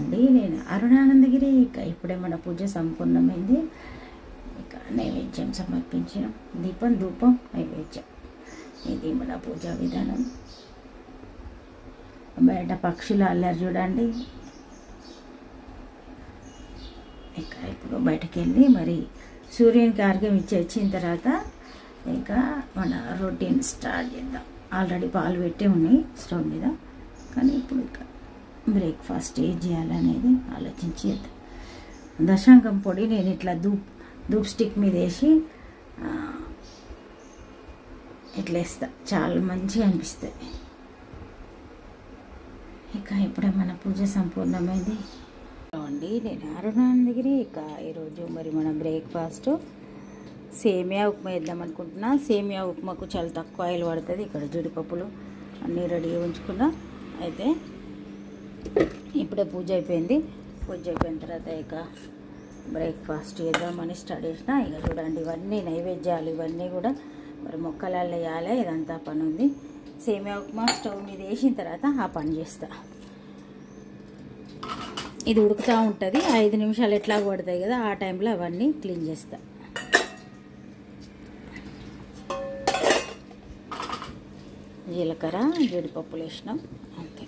అండి, నేను అరుణానందగిరి. ఇక ఇప్పుడే మన పూజ సంపూర్ణమైంది. ఇక నైవేద్యం సమర్పించిన దీపం ధూపం నైవేద్యం, ఇది మన పూజా విధానం. బయట పక్షులు అల్లరి చూడండి. ఇక ఇప్పుడు బయటకు వెళ్ళి మరి సూర్యునికి ఆర్ఘ్యం వచ్చిన తర్వాత ఇక మన రొటీన్ స్టార్ట్ చేద్దాం. ఆల్రెడీ పాలు పెట్టి ఉన్నాయి స్టవ్ మీద, కానీ ఇప్పుడు ఇక బ్రేక్ఫాస్ట్ ఏం చేయాలనేది ఆలోచించి చేద్దాం. దశాంగం పొడి నేను ఇట్లా ధూప్ స్టిక్ మీద వేసి ఇట్లా వేస్తా, చాలా మంచిగా అనిపిస్తుంది. ఇక ఇప్పుడే మన పూజ సంపూర్ణమైంది అండి. నేను అరుణానందగిరి. ఇక ఈరోజు మరి మన బ్రేక్ఫాస్ట్ సేమియా ఉప్మా వేద్దాం అనుకుంటున్నా. సేమియా ఉప్మాకు చాలా తక్కువ ఆయిల్ పడుతుంది. ఇక్కడ జీడిపప్పులు అన్నీ రెడీగా ఉంచుకున్నా. అయితే ఇప్పుడే పూజ అయిపోయింది. పూజ అయిపోయిన తర్వాత ఇక బ్రేక్ఫాస్ట్ చేద్దామని స్టార్ట్ చేసిన. ఇక చూడండి, ఇవన్నీ నైవేద్యాలు, ఇవన్నీ కూడా మరి మొక్కలలో వేయాలి. ఇదంతా పని ఉంది. సేమియా ఉప్మా స్టవ్ మీద వేసిన తర్వాత ఆ పని చేస్తా. ఇది ఉడుకుతూ ఉంటుంది, 5 నిమిషాలు ఎట్లా పడతాయి కదా, ఆ టైంలో అవన్నీ క్లీన్ చేస్తా. జీలకర్ర జీడిపప్పులు వేసినాం అంతే.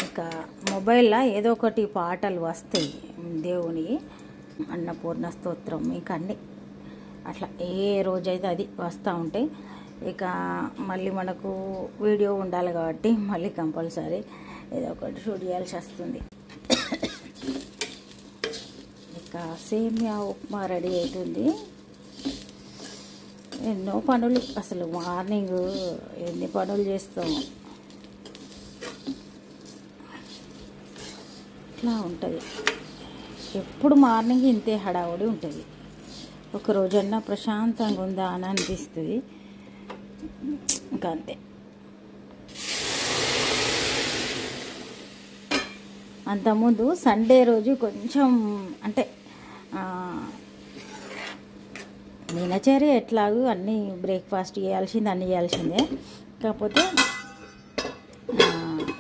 ఇక మొబైల్లో ఏదో ఒకటి పాటలు వస్తాయి దేవుని, అన్నపూర్ణ స్తోత్రం, ఇక అన్నీ అట్లా ఏ రోజైతే అది వస్తూ ఉంటాయి. ఇక మళ్ళీ మనకు వీడియో ఉండాలి కాబట్టి మళ్ళీ కంపల్సరీ ఏదో ఒకటి షూట్ చేయాల్సి వస్తుంది. ఇక సేమియా ఉప్మా రెడీ అవుతుంది. ఎన్నో పనులు, అసలు మార్నింగ్ ఎన్ని పనులు చేస్తాము, ఇట్లా ఉంటుంది. ఎప్పుడు మార్నింగ్ ఇంతే హడావుడి ఉంటుంది. ఒక రోజన్నా ప్రశాంతంగా ఉందా అని అనిపిస్తుంది. ఇంకా అంతే. అంతకుముందు సండే రోజు కొంచెం అంటే దినచర్య ఎట్లాగూ అన్నీ బ్రేక్ఫాస్ట్ చేయాల్సిందే, అన్నీ చేయాల్సిందే. కాకపోతే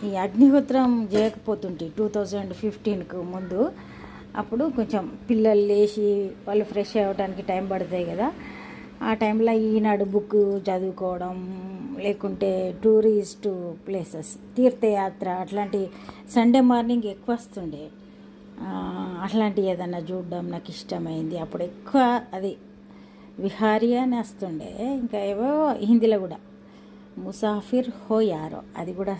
ఈ అగ్నిహోత్రం చేయకపోతుంటే 2015కు ముందు, అప్పుడు కొంచెం పిల్లలు లేచి వాళ్ళు ఫ్రెష్ అవ్వడానికి టైం పడుతుంది కదా, ఆ టైంలో ఈనాడు బుక్ చదువుకోవడం, లేకుంటే టూరిస్ట్ ప్లేసెస్, తీర్థయాత్ర అట్లాంటి సండే మార్నింగ్ ఎక్కువ వస్తుండే. అట్లాంటివి ఏదన్నా చూడడం నాకు ఇష్టమైంది. అప్పుడు ఎక్కువ అది విహారీ అని వస్తుండే. ఇంకా ఏవో హిందీలో కూడా ముసాఫిర్ హో యారో, అది కూడా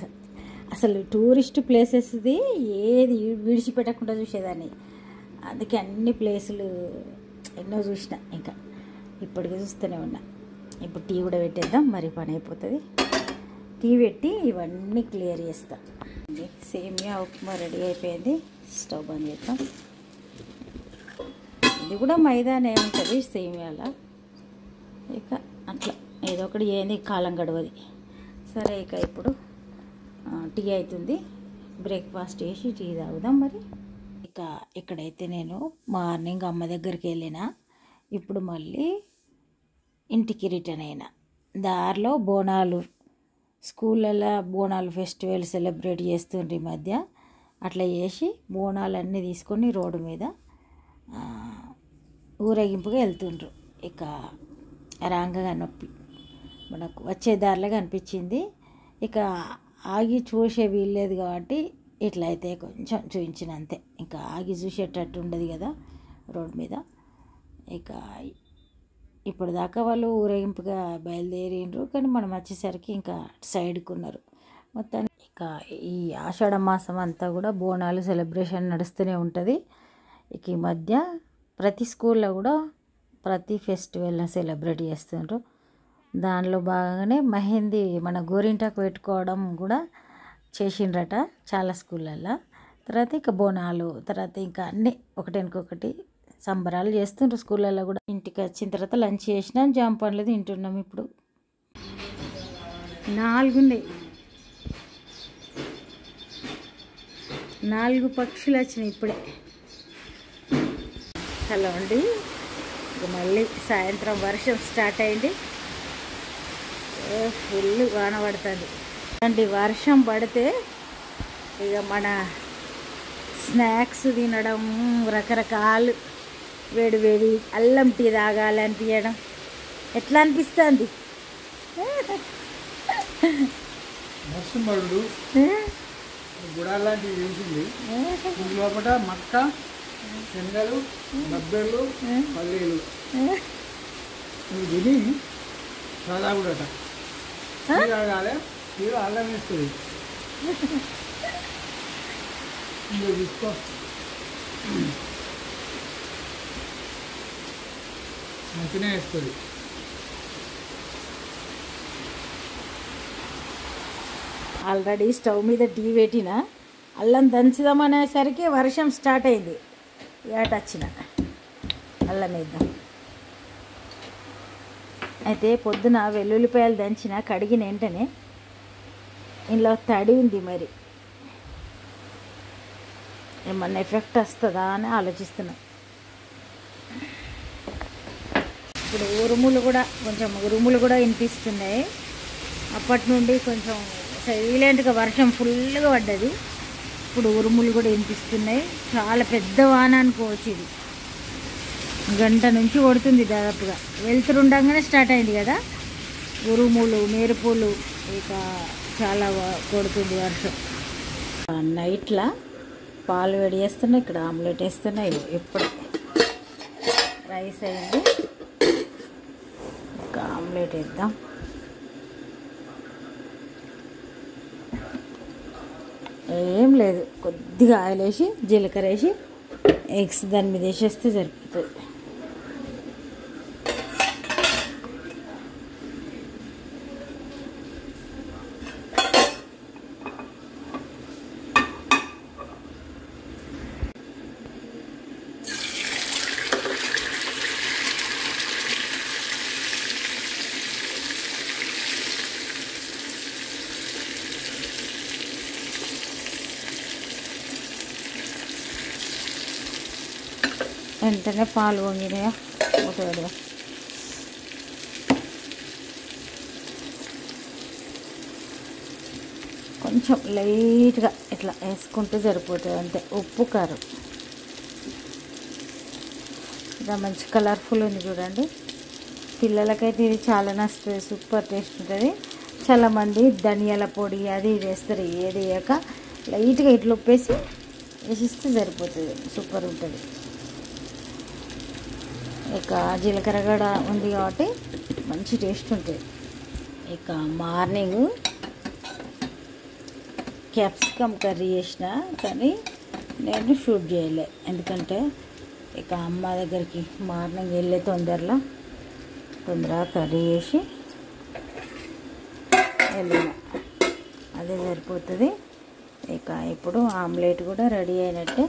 అసలు టూరిస్ట్ ప్లేసెస్ది ఏది విడిచిపెట్టకుండా చూసేదాన్ని. అందుకే అన్ని ప్లేసులు ఎన్నో చూసిన, ఇంకా ఇప్పటికీ చూస్తూనే ఉన్నా. ఇప్పుడు టీ కూడా పెట్టేద్దాం, మరి పని అయిపోతుంది. టీ పెట్టి ఇవన్నీ క్లియర్ చేస్తాం. సేమియా ఉప్మా రెడీ అయిపోయింది. స్టవ్ బంద్ చేద్దాం. ఇది కూడా మైదానే ఉంటుంది సేమియాలా. ఇక అట్లా ఏదో ఒకటి ఏంది, కాలం గడవది. సరే, ఇక ఇప్పుడు టీ అవుతుంది. బ్రేక్ఫాస్ట్ చేసి టీ తాగుదాం. మరి ఇక ఇక్కడైతే నేను మార్నింగ్ అమ్మ దగ్గరికి వెళ్ళిన, ఇప్పుడు మళ్ళీ ఇంటికి రిటర్న్ అయినా. దారిలో బోనాలు, స్కూళ్ళల్లో బోనాలు ఫెస్టివల్ సెలబ్రేట్ చేస్తుండ్రు ఈ మధ్య. అట్లా చేసి బోనాలన్నీ తీసుకొని రోడ్డు మీద ఊరేగింపుగా వెళ్తుండ్రు. ఇక రాంగగా నొప్పి మనకు వచ్చే దారిలో కనిపించింది. ఇక ఆగి చూసే వీల్లేదు కాబట్టి ఇట్లా అయితే కొంచెం చూపించిన అంతే. ఇంకా ఆగి చూసేటట్టు ఉండదు కదా రోడ్డు మీద. ఇక ఇప్పుడు దాకా వాళ్ళు ఊరేగింపుగా బయలుదేరిండ్రు, కానీ మనం వచ్చేసరికి ఇంకా సైడ్కి ఉన్నారు మొత్తం. ఇక ఈ ఆషాఢ మాసం అంతా కూడా బోనాలు సెలబ్రేషన్ నడుస్తూనే ఉంటుంది. ఇక ఈ మధ్య ప్రతి స్కూల్లో కూడా ప్రతి ఫెస్టివల్ని సెలబ్రేట్ చేస్తుండ్రు. దానిలో భాగంగానే మెహందీ, మన గోరింటాకు పెట్టుకోవడం కూడా చేసిండ్రట చాలా స్కూళ్ళల్లో. తర్వాత ఇక బోనాలు, తర్వాత ఇంకా అన్నీ ఒకటెనకొకటి సంబరాలు చేస్తుండ్రు స్కూళ్ళల్లో కూడా. ఇంటికి వచ్చిన తర్వాత లంచ్ చేసినాం, జామ పండ్లు తింటున్నాం. ఇప్పుడు 4 ఉన్నాయి, 4 పక్షులు వచ్చినాయి ఇప్పుడే. హలో అండి, ఇక మళ్ళీ సాయంత్రం వర్షం స్టార్ట్ అయింది. ఫుల్ వాన పడుతుంది అండి. వర్షం పడితే ఇక మన స్నాక్స్ తినడం, రకరకాలు వేడి వేడి అల్లం టీ తాగాలనిపించడం ఎట్లా అనిపిస్తుంది? మరుడు గుడాలు లాంటివి వేసింది. లోపల మక్క, శనగలు, బబ్బెర్లు, పల్లీలు నువ్వు తిని చాలా కూడా తాగాలి. మీరు అల్లం వేస్తుంది ఇందులో తీసుకో. మంచిగా వేస్తుంది. ఆల్రెడీ స్టవ్ మీద టీ పెట్టిన, అల్లం దంచుదామనేసరికి వర్షం స్టార్ట్ అయింది. ఏట వచ్చిన అల్లం వేద్దాం. అయితే పొద్దున వెల్లుల్లిపాయలు దంచిన, కడిగిన వెంటనే ఇందులో తడి ఉంది. మరి ఏమన్నా ఎఫెక్ట్ వస్తుందా అని ఆలోచిస్తున్నా. ఇప్పుడు ఉరుములు కూడా వినిపిస్తున్నాయి. అప్పటి నుండి కొంచెం సైలెంట్గా వర్షం ఫుల్గా పడ్డది. ఇప్పుడు ఉరుములు కూడా వినిపిస్తున్నాయి. చాలా పెద్ద వాన అనుకోవచ్చు. ఇది గంట నుంచి కొడుతుంది దాదాపుగా. వెళ్తురుండగానే స్టార్ట్ అయింది కదా. ఉరుములు, మెరుపులు, ఇక చాలా కొడుతుంది వర్షం. నైట్లా పాలు వేడి చేస్తున్నాయి, ఇక్కడ ఆమ్లెట్ వేస్తున్నాయి. ఎప్పుడు రైస్ అయింది, ఇంకా ఆమ్లెట్ వేద్దాం. ఏం లేదు, కొద్దిగా ఆయిల్ వేసి జీలకర్ర వేసి ఎగ్స్ దాని మీద వేసేస్తే సరిపోతుంది. వెంటనే పాలు పొంగినాయా మూతగా. కొంచెం లైట్గా ఇట్లా వేసుకుంటే సరిపోతుంది అంతే. ఉప్పు, కారం. ఇలా మంచి కలర్ఫుల్ ఉంది చూడండి. పిల్లలకైతే ఇది చాలా నచ్చుతుంది, సూపర్ టేస్ట్ ఉంటుంది. చాలామంది ధనియాల పొడి అది వేస్తారు. ఏది వేయక లైట్గా ఇట్లా ఉప్పేసి వేసిస్తే సరిపోతుంది, సూపర్ ఉంటుంది. ఇక జీలకర్ర కూడా ఉంది కాబట్టి మంచి టేస్ట్ ఉంటుంది. ఇక మార్నింగ్ క్యాప్సికమ్ కర్రీ చేసిన, కానీ నేను షూట్ చేయలే. ఎందుకంటే ఇక అమ్మ దగ్గరికి మార్నింగ్ వెళ్ళే తొందరగా కర్రీ చేసి వెళ్ళిన, అదే సరిపోతుంది. ఇక ఇప్పుడు ఆమ్లెట్ కూడా రెడీ అయినట్టే.